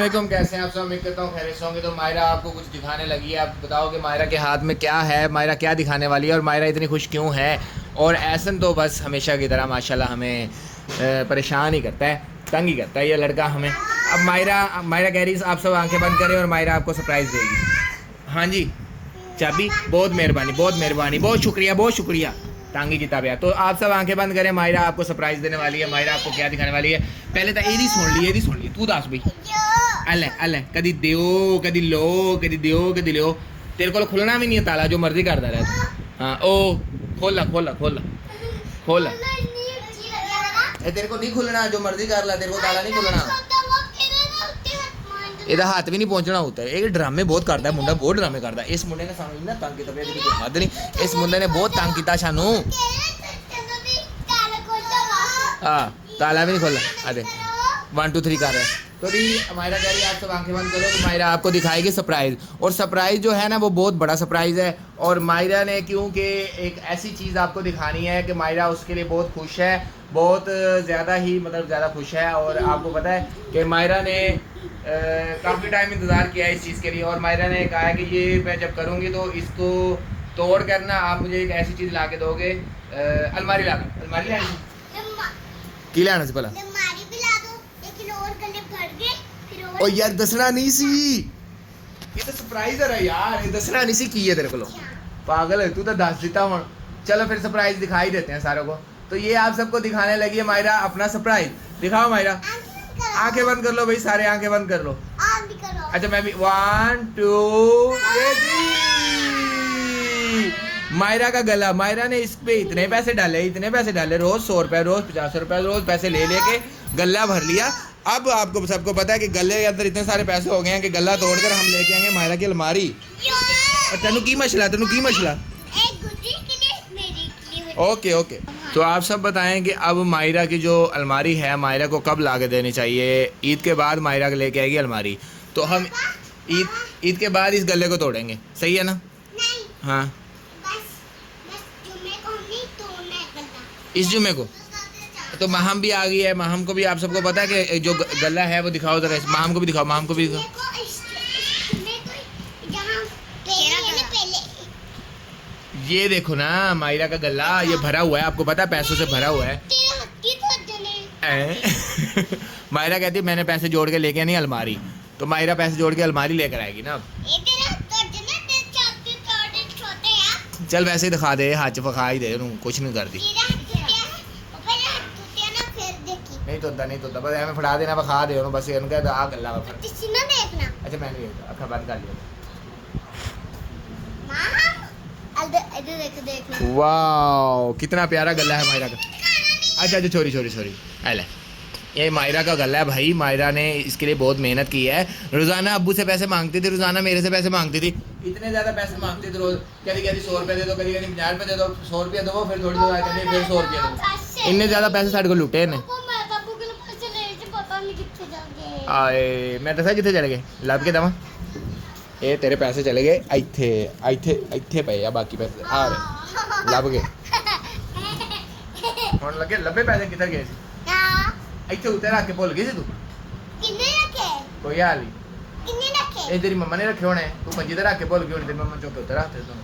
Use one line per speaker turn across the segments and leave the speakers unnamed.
वालेकुम, कैसे हैं आप सब? उम्मीद करता हूँ खैरियत से होंगे। तो मायरा आपको कुछ दिखाने लगी है। आप बताओ कि मायरा के हाथ में क्या है, मायरा क्या दिखाने वाली है और मायरा इतनी खुश क्यों है। और एहसन तो बस हमेशा की तरह माशाल्लाह हमें परेशान ही करता है, तंग ही करता है ये लड़का हमें। अब मायरा मायरा कह रही है आप सब आंखें बंद करें और मायरा आपको सरप्राइज़ देगी। हाँ जी, चाबी, बहुत मेहरबानी, बहुत मेहरबानी, बहुत शुक्रिया, बहुत शुक्रिया। टांगी किताब है। तो आप सब आंखें बंद करें, मायरा आपको सरप्राइज देने वाली है। मायरा आपको क्या दिखाने वाली है? पहले तो एदी सुन ली तू दस भाई। अल अल कदी दियो कदी लो, कदी दियो कदी लो। तेरे को खुलना भी नहीं है ताला, जो मर्जी करता रहे। हाँ ओ खोला खोला खोला खोला। तेरे को नहीं खुलना, जो मर्जी कर ला, तेरे को ताला नहीं खुलना। ਇਹਦਾ ਹੱਥ ਵੀ ਨਹੀਂ ਪਹੁੰਚਣਾ ਹੁੰਦਾ। ਇਹ ਡਰਾਮੇ ਬਹੁਤ ਕਰਦਾ ਮੁੰਡਾ, ਬਹੁਤ ਡਰਾਮੇ ਕਰਦਾ। ਇਸ ਮੁੰਡੇ ਨੇ ਸਾਨੂੰ ਇੰਨਾ ਤੰਗ ਕੀਤਾ ਪਿਆ, ਇਹਦੀ ਕੋਈ ਹੱਦ ਨਹੀਂ। ਇਸ ਮੁੰਡੇ ਨੇ ਬਹੁਤ ਤੰਗ ਕੀਤਾ ਸਾਨੂੰ। हाँ ताला भी नहीं खोला। अरे 1 2 3 कर रहा है। तो भी मायरा कह रही है आप सब आंखें बंद करो। तो मायरा आपको दिखाएगी सरप्राइज़, और सरप्राइज़ जो है ना वो बहुत बड़ा सरप्राइज़ है। और मायरा ने क्योंकि एक ऐसी चीज़ आपको दिखानी है कि मायरा उसके लिए बहुत खुश है, बहुत ज़्यादा ही मतलब ज़्यादा खुश है। और आपको पता है कि मायरा ने काफ़ी टाइम इंतज़ार किया है इस चीज़ के लिए। और मायरा ने कहा है कि ये मैं जब करूँगी तो इसको तोड़ कर ना आप मुझे एक ऐसी चीज़ ला के दोगे, अलमारी ला कर। अलमारी लानी की लेना से भला ओ यार दसना नहीं सी, ये तो सरप्राइज है यार, ये दसना नहीं सी की है तेरे को। पागल है तू, तो दस देता हूँ। चलो फिर सरप्राइज दिखाई देते हैं सारों को। तो ये आप सबको दिखाने लगी है मायरा अपना सरप्राइज। दिखाओ मायरा, आंखें बंद कर लो भाई, सारे आंखें बंद कर लो। अच्छा मैं भी 1 2 मायरा का गला। मायरा ने इस पे इतने पैसे डाले, रोज 100 रुपए, रोज 50 रुपए, रोज पैसे ले लेके गला भर लिया। अब आपको सबको पता है कि गले के अंदर इतने सारे पैसे हो गए हैं कि गला तोड़कर हम लेके आएंगे मायरा की अलमारी। और तेनू की मसला ओके ओके। तो आप सब बताएं कि अब मायरा की जो अलमारी है मायरा को कब ला के देनी चाहिए? ईद के बाद मायरा को लेके आएगी अलमारी, तो हम ईद के बाद इस गले को तोड़ेंगे, सही है ना? हाँ इस जुमे को तो महम भी आ गई है। महम को भी आप सबको पता है कि जो गला है वो दिखाओ जरा। महम को भी दिखाओ, महम को भी दिखाओ। ये देखो ना मायरा का गला, ये भरा हुआ है, आपको पता है पैसों से भरा हुआ है। मायरा कहती है मैंने पैसे जोड़ के लेके आनी अलमारी, तो मायरा पैसे जोड़ के अलमारी लेकर आएगी ना। चल वैसे ही दिखा दे, हाथ फखा ही दे, कुछ नहीं करती। नहीं तो बस हमें फड़ा देना, बखा दे बस इनका आ गल्ला देखना। अच्छा मैंने देखा, अखा बंद कर लिया। वाओ कितना प्यारा गला है मायरा का। अच्छा छोरी अले ये मायरा का गला है भाई। मायरा ने इसके लिए बहुत मेहनत की है। रोज़ाना अब्बू से पैसे मांगती थी, रोज़ाना मेरे से पैसे मांगती थी, इतने ज़्यादा पैसे मांगती थी रोज़। कभी 100 रुपये दे दो, कभी 50 रुपये दे दो, 100 रुपये दो, फिर थोड़ी देर आके फिर 100 रुपये दो। इतने ज़्यादा पैसे साढ़े को लुटे ने। आए मैं दसा कितने चले गए, लब के दवा ये तेरे पैसे चले गए इत्थे पे या बाकी पैसे आ रहे लब गए। ਹੁਣ ਲੱਗੇ ਲੱਭੇ ਪੈਸੇ ਕਿੱਧਰ ਗਏ ਸੀ? ਇੱਥੇ ਉੱਤੇ ਰੱਖ ਕੇ ਭੁੱਲ ਗਈ ਸੀ ਤੂੰ? ਕਿੰਨੇ ਰੱਖੇ? ਕੋਈ ਹਾਲ ਨਹੀਂ। ਕਿੰਨੇ ਰੱਖੇ? ਇਹ ਤੇਰੀ ਮੰਮਾ ਨੇ ਰੱਖੇ ਹੋਣੇ, ਤੂੰ ਮੰਜੀ ਤੇ ਰੱਖ ਕੇ ਭੁੱਲ ਗਈ ਹੋਣੀ, ਤੇ ਮੰਮਾ ਚੁੱਕ ਕੇ ਉੱਤੇ ਰੱਖਤੇ ਤੂੰ।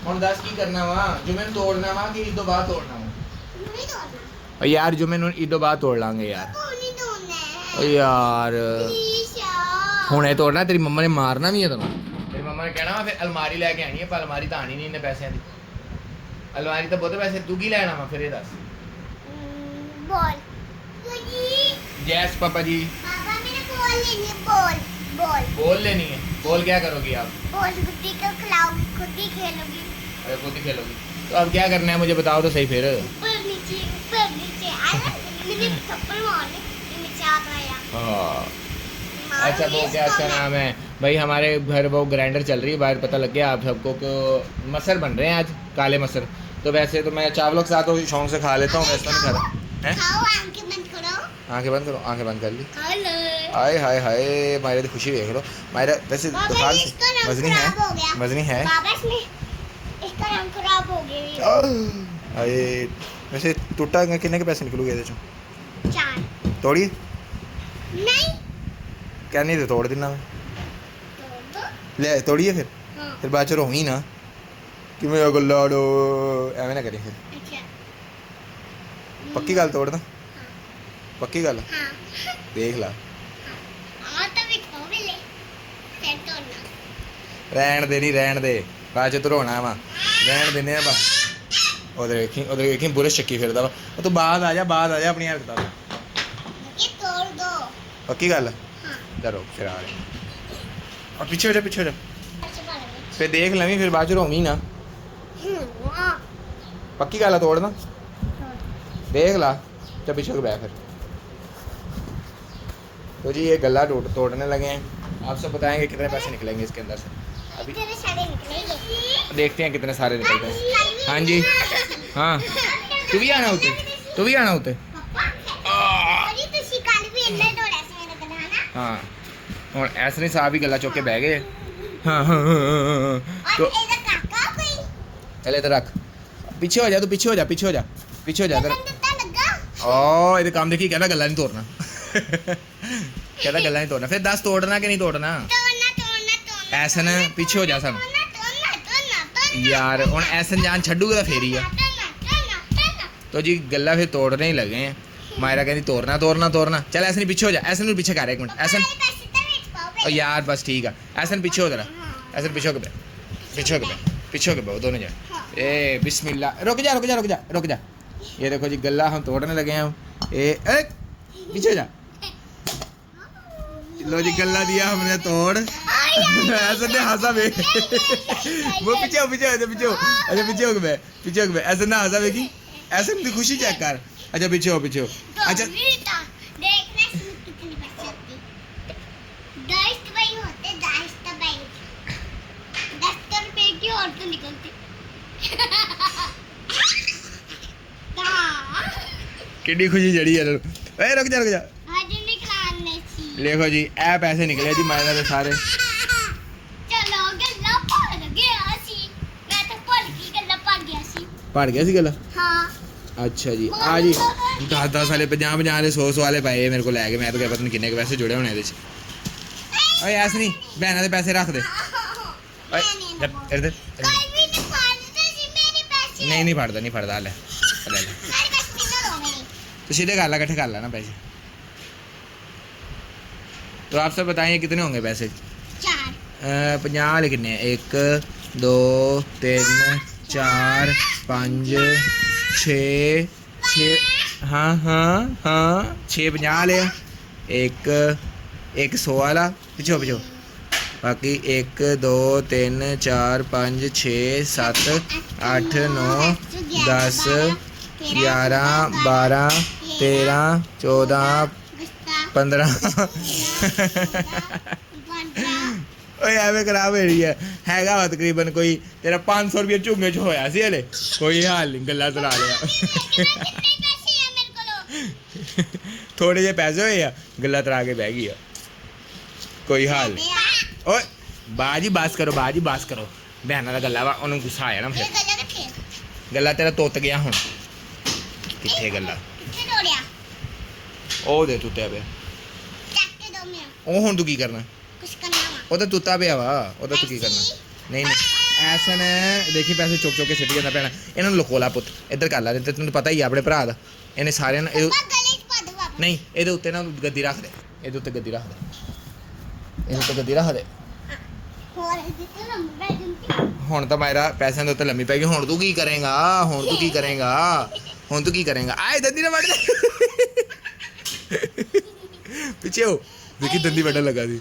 ਹੁਣ ਦੱਸ ਕੀ ਕਰਨਾ ਵਾ? ਜੁਮੇ ਨੂੰ ਤੋੜਨਾ ਵਾ ਕਿ ਈਦ ਤੋਂ ਬਾਅਦ ਤੋੜਨਾ ਵਾ? ਨਹੀਂ ਤੋੜਨਾ ਯਾਰ, ਜੁਮੇ ਨੂੰ ਈਦ ਤੋਂ ਬਾਅਦ ਤੋੜ ਲਾਂਗੇ ਯਾਰ। ਨਹੀਂ ਤੋੜਨਾ ਓ ਯਾਰ ਹੁਣੇ ਤੋੜਨਾ, ਤੇਰੀ ਮੰਮਾ ਨੇ ਮਾਰਨਾ ਵੀ ਹੈ ਤੈਨੂੰ। ਤੇਰੀ ਮੰਮਾ ਨੇ ਕਹਿਣਾ ਵਾ ਫਿਰ ਅਲਮਾਰੀ ਲੈ ਕੇ ਆਣੀ ਹੈ, ਪਰ ਅਲਮਾਰੀ ਤਾਂ ਆਣੀ ਨਹੀਂ ਇੰਨੇ ਪੈਸਿਆਂ ਦੀ। अलमारी तो बहुत पैसे, तू की लेना वा फिर ये दस। बॉल यस पापा जी। पापा मैंने बॉल लेनी है। बॉल लेनी है। बॉल क्या करोगी आप? बॉल गुड्डी को खिलाओगी, खुद ही खेलोगी। अरे खुद ही खेलोगी तो अब क्या करना है मुझे बताओ तो सही। फिर ऊपर नीचे आया मैंने थप्पड़ मारने नीचे आ गया। हां अच्छा वो क्या अच्छा नाम है भाई? हमारे घर वो ग्राइंडर चल रही है बाहर, पता लग गया आप सबको कि मसर बन रहे हैं आज, काले मसर। तो वैसे तो मैं चावलों के साथ तो शौक से खा लेता हूँ, वैसे तो नहीं खाता है। आंखें बंद करो, आंखें बंद कर ली। हाय हाय हाय मायरा की खुशी देख लो। मायरा वैसे वजनी है
इसका रंग खराब हो गया।
अरे वैसे टूटा कितने के पैसे निकलोगे? 4 तोड़िए
नहीं
कहनी तो तोड़ देना मैं
तोड़ दो
ले तोड़िए फिर
हाँ
फिर बाद च रोवी ना कि मैं गलाड़ो एवें ना करी फिर
अच्छा
पक्की गल तोड़ना पक्की गल
हाँ
देख ला
हाँ तो भी खोवे ले फिर तोड़ना
रहन दे बाद च धरोना वा रहन देने बस उधर देखी बुरश चक्की फिरदा वा तू बाद आ जा अपनी हरकतां तो
ये तोड़ दो
पक्की गल
हाँ
चलो फिर आ रहे और पीछे हो जा
अच्छा बाल
फिर देख लवी फिर बाद च रोवी ना
हाँ
पक्की गल है तोड़ना देख ला जब पीछे को बैठ फिर तो जी ये गला तोड़ने लगे हैं आप सब बताएंगे कितने पैसे निकलेंगे इसके अंदर से अभी
तेरे सारे निकलेंगे
देखते हैं कितने सारे निकलते हैं हाँ जी हाँ तू भी आना होते
अरे तो शिकार भी इन्ने तोड़ा से मेरे को ना
हाँ और ऐसे नहीं साहब ही गला चौक के बह गए हाँ
और
तो
ਇਹਦਾ ਕਾਕਾ ਕੋਈ
चल इधर रख पीछे हो जा तू पीछे हो जा इधर
ਤੈਨੂੰ ਦਿੱਤਾ ਲੱਗਾ
ओ ये काम देखी कहना गला नहीं तोड़ना कहता गला नहीं तोड़ना फिर 10 तोड़ना कि नहीं तोड़ना
ਤੋੜਨਾ
ऐसन पीछे हो जा सन
ਤੋੜਨਾ
यार ਹੁਣ ऐसन जान छड्डूगा तो फेर ही है तो जी गला फिर तोड़ने ही लगे हैं मायरा कहती तोड़ना चल ऐसे नहीं पीछे हो जा ऐसे नहीं पीछे कर एक मिनट ऐसे ओ यार बस ठीक है ऐसे नहीं पीछे हो जरा ऐसे पीछे हो के बहु दोनों जाए ए बिस्मिल्लाह रुक जा ये देखो जी गला हम तोड़ने लगे हैं ए पीछे हो जा लो जी गला दिया हमने तोड़ ऐसे ने हंसा बे वो पीछे हो अच्छा पीछे हो गए ऐसे ना हंसा बेगी ऐसे नहीं खुशी चेक कर अच्छा पीछे हो अच्छा
देखना कितनी पैसे होती 10 भाई होते 10 भाई 10 रुपए की और तो निकलती
कितनी खुशी जड़ी है ए रुक जा
आज निकलाने सी
देखो जी ए पैसे निकले जी मायरा के सारे
चलो गल्ला पड़ गया सी मैं तो भूल गई गल्ला पड़ गया सी
पड़ गया सी गला
हाँ
अच्छा जी आ जी 10 वाले 50 वाले 100 वाले पाए मेरे को लैके मैं तो क्या पता नहीं कितने के पैसे जुड़े होने ਇਹਦੇ ਚ ओए ऐसे नहीं बहना ਦੇ पैसे रख दे ओए इधर
कोई भी नहीं फाड़ता सी मेरे पैसे
नहीं फड़दा ले
सारे पैसे कितना दो मेरे
तो सीधे कर ला इकट्ठे कर ला ना पैसे तो आप सब बताइए कितने होंगे पैसे
4
50 वाले कितने 1 2 3 4 5 6 हाँ 6 50 वाले एक 100 वाला पिछो बाकी 1 2 3 4 5 6 7 8 9 10 11 12 13 14 15 ओए ਐਵੇਂ ਖਰਾਬ ਹੋ ਰਹੀ ਹੈਗਾ ਵਾ ਤਕਰੀਬਨ ਕੋਈ ਤੇਰਾ 500 ਰੁਪਏ ਝੁੰਗੇ ਚ ਹੋਇਆ ਸੀ ਹਲੇ ਕੋਈ ਹਾਲ ਨਹੀਂ ਗੱਲਾਂ ਚਲਾ ਲਿਆ ਥੋੜੇ ਜਿਹੇ ਪੈਸੇ ਹੋਏ ਆ ਗੱਲਾਂ ਤਰਾ ਕੇ ਬਹਿ ਗਈ ਆ ਕੋਈ ਹਾਲ ਨਹੀਂ ਓਏ ਬਾਜੀ ਬਾਸ ਕਰੋ ਬਹਿਣਾ ਦਾ ਗੱਲਾਂ ਵਾ ਉਹਨੂੰ ਗੁੱਸਾ ਆਇਆ ਨਾ ਫਿਰ ਗੱਲਾਂ ਤੇਰਾ ਟੁੱਟ ਗਿਆ ਹੁਣ ਕਿੱਥੇ ਗੱਲਾਂ ਉਹ ਦੇ ਟੁੱਟਿਆ ਪਿਆ ਉਹ ਹੁਣ ਤੂੰ ਕੀ ਕਰਨਾ ਉਹ ਤਾਂ ਟੁੱਟਾ ਪਿਆ ਵਾ ਉਹਦਾ ਤੂੰ ਕੀ ਕਰਨਾ ਨਹੀਂ ਐਸਾ ਨੇ ਦੇਖੀ ਪੈਸੇ ਚੁੱਕ ਕੇ ਸਿੱਟ ਜਾਂਦਾ ਪੈਣਾ ਇਹਨਾਂ ਨੂੰ ਲੁਕੋ ਲਾ ਪੁੱਤ ਇੱਧਰ ਕਰ ਲਾ ਤੇ ਤੈਨੂੰ ਪਤਾ ਹੀ ਆ ਆਪਣੇ ਭਰਾ ਦਾ ਇਹਨੇ ਸਾਰਿਆਂ ਨੂੰ ਨਹੀਂ ਇਹਦੇ ਉੱਤੇ ਨਾ ਗੱਦੀ ਰੱਖ ਦੇ ਇਹਦੇ ਉੱਤੇ ਗੱਦੀ ਰੱਖ ਦੇ ਹੁਣ ਤਾਂ ਮਾਇਰਾ ਪੈਸਿਆਂ ਦੇ ਉੱਤੇ ਲੰਮੀ ਪੈ ਗਈ ਹੁਣ ਤੂੰ ਕੀ ਕਰੇਗਾ ਆਏ ਦੰਦੀ ਨਾ ਵੱਢ ਦੇ ਪਿੱਛੇ ਹੋ देखी दंदी बटन लगा दी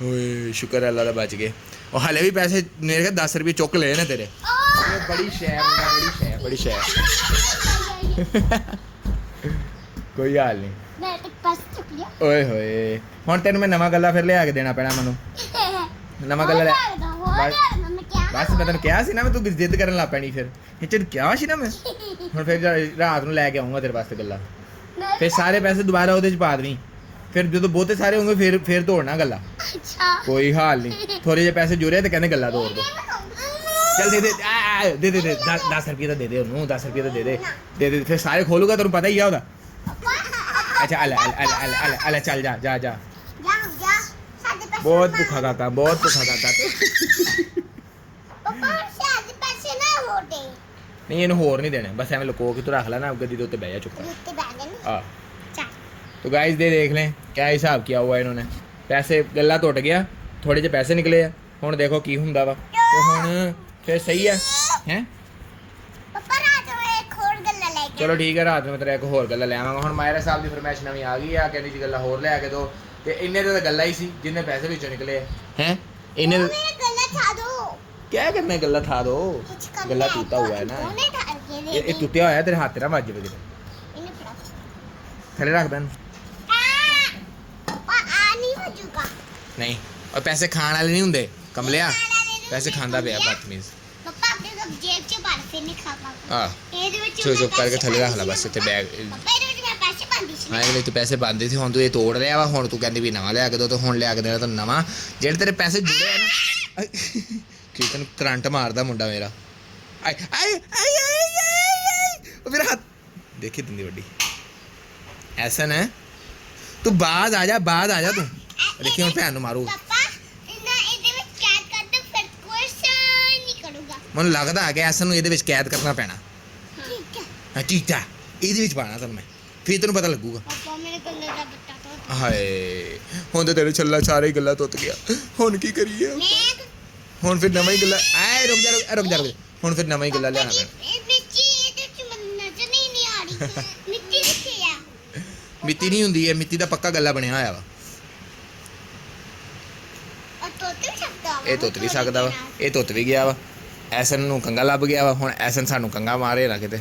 ओए शुक्र है अल्लाह दा बच गए और हाले भी पैसे मेरे के 10 रुपये चुक ले ने तेरे बड़ी शय कोई हाल नहीं ओए होए हुण तेन मैं नवा गला फिर लिया के देना पैना मैनू नवा गला ले बस मैं तेन कहा सी ना मैं तू जिद करन लग पैनी फिर इच क्या सी ना मैं हुण फिर रात नूं लैके आऊँगा तेरे वास्ते गला फिर सारे पैसे दोबारा उहदे च पा देवीं फिर जो बहुते सारे होंगे फिर तोड़ना गला कोई हाल नहीं थोड़े जे पैसे जुड़े तो कहने गला तोड़ दो चल दे 10 रुपये तो दे दे 10 रुपये तो दे दे फिर सारे खोलूगा तेन पता ही है अच्छा अल चल जा जा जा
ਜਾ ਜਾ ਸਾਡੇ ਪੈਸੇ
बहुत भूखा काका बहुत भूखा काका
ਪਾਪਾ ਸਾਡੇ ਪੈਸੇ ਨਾ ਹੋਟੇ
नहीं ਇਹਨੂੰ ਹੋਰ ਨਹੀਂ ਦੇਣੇ ਬਸ ਐਵੇਂ ਲੁਕੋ ਕੇ ਤੂੰ ਰੱਖ ਲੈ ਨਾ ਗੱਦੀ ਦੇ ਉੱਤੇ ਬਹਿ ਜਾ ਚੁੱਪ
ਜਿੱਤੇ ਬੈਗ ਨੇ
ਆ
ਚਾ
तो गाइस दे देख लें क्या हिसाब किया हुआ इन्होंने पैसे गला टुट गया थोड़े ਜਿਹੇ पैसे निकले ਆ ਹੁਣ ਦੇਖੋ ਕੀ ਹੁੰਦਾ ਵਾ ਤੇ ਹੁਣ ਫਿਰ ਸਹੀ ਹੈ ਹੈ
ਪਾਪਾ ਰਾਤ ਨੂੰ ਇੱਕ ਹੋਰ ਗੱਲਾਂ ਲੈ ਕੇ
ਚਲੋ ਠੀਕ ਹੈ ਰਾਤ ਨੂੰ ਮੈਂ ਤੇਰਾ ਇੱਕ ਹੋਰ ਗੱਲਾਂ ਲੈ ਆਵਾਂਗਾ ਹੁਣ ਮਾਇਰਾ ਸਾਹਿਬ ਦੀ ਫਰਮਾਇਸ਼ ਨਵੀਂ ਆ ਗਈ ਆ ਕਹਿੰਦੀ ਜੀ ਗੱਲਾਂ ਹੋਰ ਲੈ ਕੇ ਦੋ ਤੇ ਇੰਨੇ ਤਾਂ ਗੱਲਾਂ ਹੀ ਸੀ ਜਿੰਨੇ ਪੈਸੇ ਵਿੱਚੋਂ ਨਿਕਲੇ ਹੈ ਇੰਨੇ
ਮੇਰੇ ਗੱਲਾਂ ਛਾ ਦੋ
क्या करना है गला था दो
ਕੁਛ ਕਰਨਾ
गला टूटा हुआ है ना
ਉਹਨੇ ਠਾਲ ਕੇ ਦੇ
ये टूटा हुआ है तेरे हाथ तेरा ਵੱਜ ਜਾਵੇ ਕਿਤੇ
ਇਹਨੇ ਫੜਾ
ਥੱਲੇ ਰੱਖ ਦੇਣ
ਪਾਪਾ ਆ ਨਹੀਂ ਵਜੂਗਾ
ਨਹੀਂ और पैसे खाण वाले नहीं ਹੁੰਦੇ ਕਮਲਿਆ ਪੈਸੇ ਖਾਂਦਾ ਪਿਆ ਬਦਤਮੀਜ਼
ਪਾਪਾ ਆਪਣੇ ਸਭ ਜੇਬ ਚ ਭਰ ਕੇ ਨਹੀਂ ਖਾ ਪਾਪਾ
ਆ
ਇਹਦੇ ਵਿੱਚ
ਚੁੱਪ ਕਰਕੇ ਥੱਲੇ ਰੱਖ ਲੈ ਬਸ ਇੱਥੇ ਬੈਗ
ਪਾਪਾ ਇਹਦੇ ਵਿੱਚ ਮੈਂ ਪੈਸੇ ਪਾਉਂਦੀ ਸੀ
ਮੈਂ ਕਹਿੰਦਾ ਤੂੰ ਪੈਸੇ ਬੰਦੇ ਸੀ ਹੁਣ ਤੂੰ ਇਹ ਤੋੜ ਲਿਆ ਵਾ ਹੁਣ ਤੂੰ ਕਹਿੰਦੀ ਵੀ ਨਵਾਂ ਲਿਆ ਕੇ ਦੋ ਤੇ ਹੁਣ ਲਿਆ ਕੇ ਦੇਣਾ ਤੈਨੂੰ ਨਵਾਂ ਜਿਹੜੇ ਤੇਰੇ ਪੈਸੇ ਜੁੜੇ ਆ ਨਾ ਕੀ ਤੈਨੂੰ ਕਰੰਟ ਮਾਰਦਾ ਮੁੰਡਾ ਮੇਰਾ ਆਏ ਆਏ ਆਏ ਆਏ ਉਹ ਮੇਰਾ ਹੱਥ ਦੇਖੀ ਦਿੰਦੀ ਵੱਡੀ ਐਸਾ ਨਾ ਤੂੰ ਬਾਜ਼ ਆ ਜਾ ਤੂੰ ਦੇਖੀ ਹੁਣ ਭੈਣ ਨੂੰ ਮਾਰੂ
ਪਾਪਾ ਇਹਨਾਂ ਇਹਦੇ ਵਿੱਚ ਕੈਦ ਕਰ ਦੋ ਫਿਰ ਕੋਈ ਸਾਨ ਨਹੀਂ ਕਰੂਗਾ
ਮੈਨੂੰ ਲੱਗਦਾ ਹੈ ਕਿ ਐਸਾ ਨੂੰ ਇਹਦੇ ਵਿੱਚ ਕੈਦ ਕਰਨਾ ਪੈਣਾ
ਠੀਕ ਹੈ
ਹਾਂ ਠੀਕ ਹੈ ਇਹਦੇ ਵਿੱਚ ਪਾਣਾ ਤੈਨੂੰ ਮੈਂ ਫਿਰ ਤੈਨੂੰ ਪਤਾ ਲੱਗੂਗਾ
ਪਾਪਾ ਮੇਰੇ ਕੋਲ ਦਾ ਬੱਟਾ ਤੋਂ
ਹਾਏ ਹੁਣ ਤੇ ਤੇਰੇ ਛੱਲਾ ਸਾਰੇ ਹੀ ਗੱਲਾਂ ਟੁੱਟ ਗਿਆ ਹੁਣ ਕੀ ਕਰੀਏ
ਮੈਂ
ਹੁਣ ਫਿਰ ਨਵਾਂ ਹੀ ਗੱਲਾਂ ਆਏ ਰੁਕ ਜਾ ਹੁਣ ਫਿਰ ਨਵਾਂ ਹੀ ਗੱਲਾਂ ਲਿਆਣਾ ਪੈਣਾ
ਇਹ ਵਿੱਚ ਇਹਦੇ ਚ ਮੈਨੂੰ ਨਜ਼ਰ ਨਹੀਂ ਆ ਰਹੀ ਮਿੱਟੀ ਕਿੱਥੇ ਆ
ਮਿੱਟੀ ਨਹੀਂ ਹੁੰਦੀ ਹੈ ਮਿੱਟੀ ਦਾ ਪੱਕਾ ਗੱਲਾ ਬਣਿਆ ਹੋਇਆ ਵਾ
ਔਰ ਤੋਤ ਵੀ ਸਕਦਾ ਵਾ
ਇਹ ਟੁੱਟ ਵੀ ਸਕਦਾ ਵਾ ਇਹ ਟੁੱਟ ਵੀ ਗਿਆ ਵਾ ਐਸਨ ਨੂੰ ਕੰਗਾ ਲੱਭ ਗਿਆ ਵਾ ਹੁਣ ਐਸਨ ਸਾਨੂੰ ਕੰਗਾ ਮਾਰੇ ਨਾ ਕਿਤੇ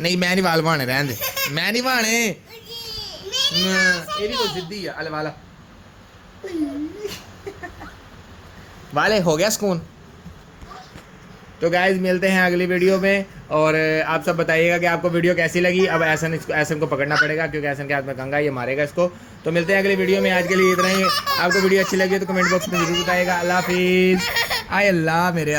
ਨਹੀਂ ਮੈਂ ਨਹੀਂ ਵਾਲ ਭਾਣੇ ਰਹਿਣ ਦੇ ਮੈਂ ਨਹੀਂ ਭਾਣੇ ਇਹ ਵੀ ਕੋਈ ਸਿੱਧੀ ਆ ਅਲੇ ਵਾਲਾ वाले हो गया सुकून तो गाइज मिलते हैं अगली वीडियो में और आप सब बताइएगा कि आपको वीडियो कैसी लगी अब ऐसन को पकड़ना पड़ेगा क्योंकि ऐसन के हाथ में कंगा ये मारेगा इसको तो मिलते हैं अगली वीडियो में आज के लिए इतना ही आपको वीडियो अच्छी लगी तो कमेंट बॉक्स में जरूर बताइएगा अल्लाह हाफिज़ आए अल्लाह मेरे